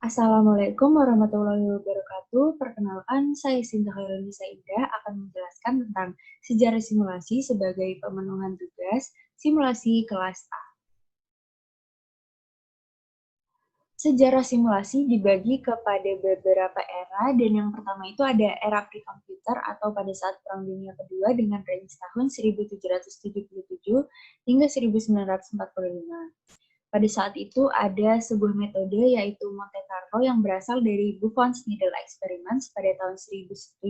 Assalamualaikum warahmatullahi wabarakatuh. Perkenalkan, saya Sinta Khairunisa Indah akan menjelaskan tentang sejarah simulasi sebagai pemenuhan tugas simulasi kelas A. Sejarah simulasi dibagi kepada beberapa era, dan yang pertama itu ada era pre-komputer atau pada saat Perang Dunia Kedua dengan range tahun 1777 hingga 1945. Pada saat itu ada sebuah metode yaitu Monte Carlo yang berasal dari Buffon's Needle Experiments pada tahun 1777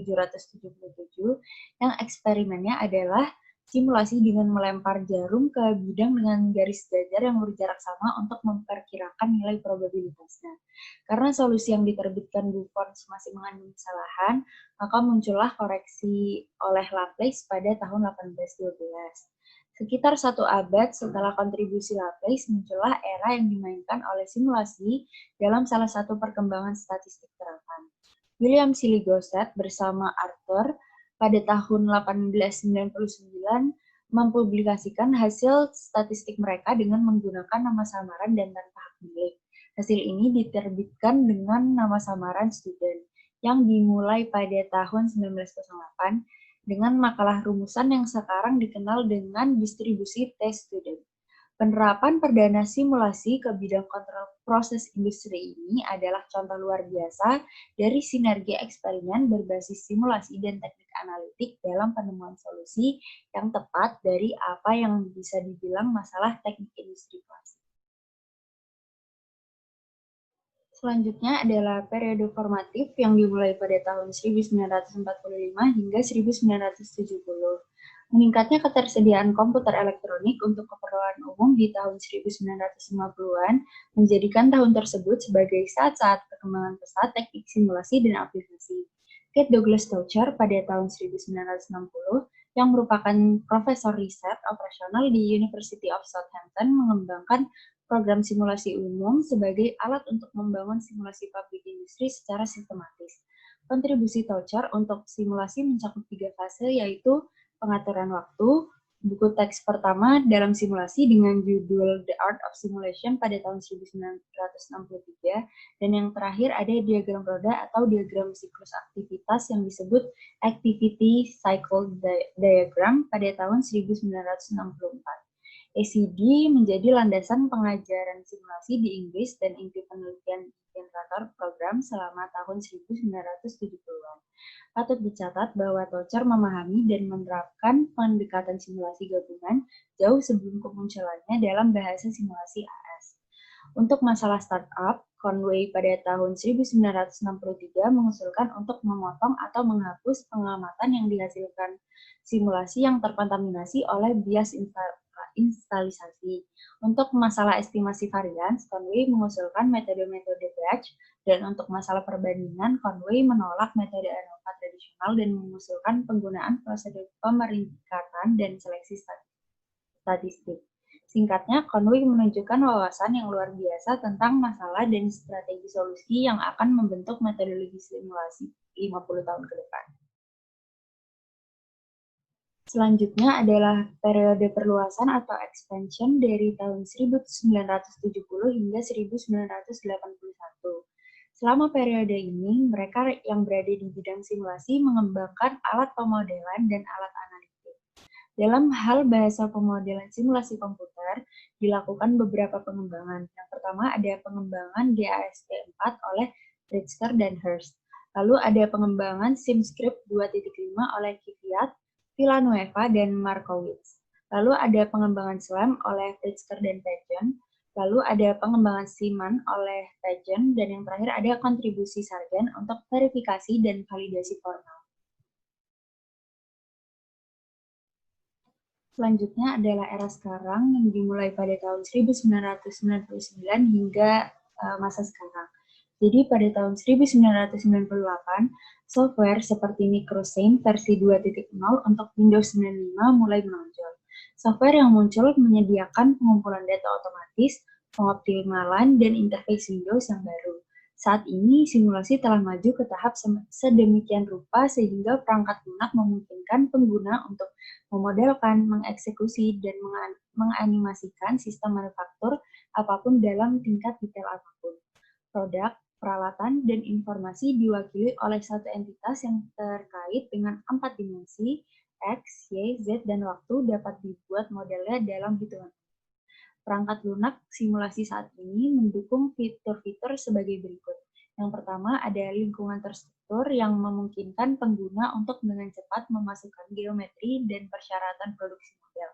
yang eksperimennya adalah simulasi dengan melempar jarum ke bidang dengan garis gajar yang berjarak sama untuk memperkirakan nilai probabilitasnya. Karena solusi yang diterbitkan Buffon masih mengandung kesalahan, maka muncullah koreksi oleh Laplace pada tahun 1812. Sekitar 1 abad setelah kontribusi Laplace, muncullah era yang dimainkan oleh simulasi dalam salah satu perkembangan statistik terapan. William Seeley Gosset bersama Arthur pada tahun 1899 mempublikasikan hasil statistik mereka dengan menggunakan nama samaran dan tanpa hak milik. Hasil ini diterbitkan dengan nama samaran student yang dimulai pada tahun 1908 dengan makalah rumusan yang sekarang dikenal dengan distribusi T-student. Penerapan perdana simulasi ke bidang kontrol proses industri ini adalah contoh luar biasa dari sinergi eksperimen berbasis simulasi dan teknik analitik dalam penemuan solusi yang tepat dari apa yang bisa dibilang masalah teknik industri klasik. Selanjutnya adalah periode formatif yang dimulai pada tahun 1945 hingga 1970. Meningkatnya ketersediaan komputer elektronik untuk keperluan umum di tahun 1950-an menjadikan tahun tersebut sebagai saat-saat perkembangan pesat teknik simulasi dan aplikasi. Kate Douglas Toucher pada tahun 1960 yang merupakan profesor riset operasional di University of Southampton mengembangkan program simulasi umum sebagai alat untuk membangun simulasi pabrik industri secara sistematis. Kontribusi Toucher untuk simulasi mencakup 3 fase, yaitu pengaturan waktu, buku teks pertama dalam simulasi dengan judul The Art of Simulation pada tahun 1963, dan yang terakhir ada diagram roda atau diagram siklus aktivitas yang disebut Activity Cycle Diagram pada tahun 1964. ACD menjadi landasan pengajaran simulasi di Inggris dan inti penelitian generator program selama tahun 1970-an. Patut dicatat bahwa Toucher memahami dan menerapkan pendekatan simulasi gabungan jauh sebelum kemunculannya dalam bahasa simulasi AS. Untuk masalah startup, Conway pada tahun 1963 mengusulkan untuk memotong atau menghapus pengamatan yang dihasilkan simulasi yang terkontaminasi oleh bias instalisasi. Untuk masalah estimasi varians, Conway mengusulkan metode-metode batch, dan untuk masalah perbandingan, Conway menolak metode ANOVA tradisional dan mengusulkan penggunaan prosedur pemeringkatan dan seleksi statistik. Singkatnya, Conway menunjukkan wawasan yang luar biasa tentang masalah dan strategi solusi yang akan membentuk metodologi simulasi 50 tahun ke depan. Selanjutnya adalah periode perluasan atau expansion dari tahun 1970 hingga 1981. Selama periode ini, mereka yang berada di bidang simulasi mengembangkan alat pemodelan dan alat analitik. Dalam hal bahasa pemodelan simulasi komputer, dilakukan beberapa pengembangan. Yang pertama ada pengembangan DASP4 oleh Pritzker dan Hurst. Lalu ada pengembangan SimScript 2.5 oleh Kvyat, Villanueva, dan Markowitz. Lalu ada pengembangan SLAM oleh Pritzker dan Pageant. Lalu ada pengembangan Simon oleh Pageant, dan yang terakhir ada kontribusi Sargent untuk verifikasi dan validasi formal. Selanjutnya adalah era sekarang yang dimulai pada tahun 1999 hingga masa sekarang. Jadi pada tahun 1998, software seperti Microsame versi 2.0 untuk Windows 95 mulai menonjol. Software yang muncul menyediakan pengumpulan data otomatis, pengoptimalan, dan interface Windows yang baru. Saat ini, simulasi telah maju ke tahap sedemikian rupa sehingga perangkat lunak memungkinkan pengguna untuk memodelkan, mengeksekusi, dan menganimasikan sistem manufaktur apapun dalam tingkat detail apapun. Produk, peralatan, dan informasi diwakili oleh satu entitas yang terkait dengan 4 dimensi, X, Y, Z, dan waktu dapat dibuat modelnya dalam hitungan. Perangkat lunak simulasi saat ini mendukung fitur-fitur sebagai berikut. Yang pertama, ada lingkungan terstruktur yang memungkinkan pengguna untuk dengan cepat memasukkan geometri dan persyaratan produksi model.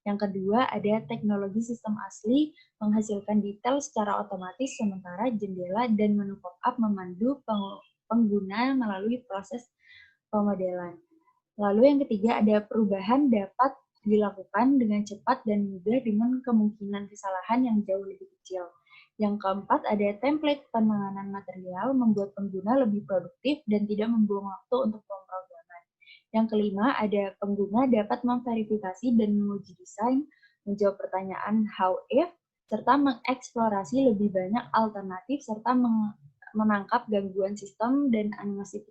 Yang kedua, ada teknologi sistem asli menghasilkan detail secara otomatis, sementara jendela dan menu pop-up memandu pengguna melalui proses pemodelan. Lalu yang ketiga, ada perubahan dapat dilakukan dengan cepat dan mudah dengan kemungkinan kesalahan yang jauh lebih kecil. Yang keempat, ada template penanganan material membuat pengguna lebih produktif dan tidak membuang waktu untuk pemrograman. Yang kelima, ada pengguna dapat memverifikasi dan menguji desain, menjawab pertanyaan how if, serta mengeksplorasi lebih banyak alternatif, serta menangkap gangguan sistem dan animasi.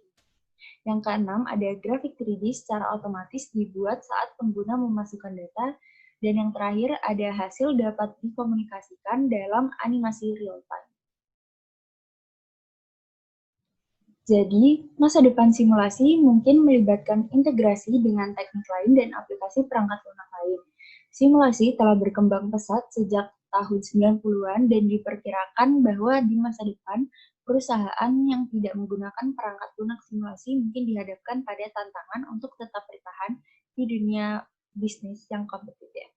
Yang keenam, ada grafik 3D secara otomatis dibuat saat pengguna memasukkan data. Dan yang terakhir, ada hasil dapat dikomunikasikan dalam animasi real-time. Jadi, masa depan simulasi mungkin melibatkan integrasi dengan teknik lain dan aplikasi perangkat lunak lain. Simulasi telah berkembang pesat sejak tahun 90-an dan diperkirakan bahwa di masa depan, perusahaan yang tidak menggunakan perangkat lunak simulasi mungkin dihadapkan pada tantangan untuk tetap bertahan di dunia bisnis yang kompetitif.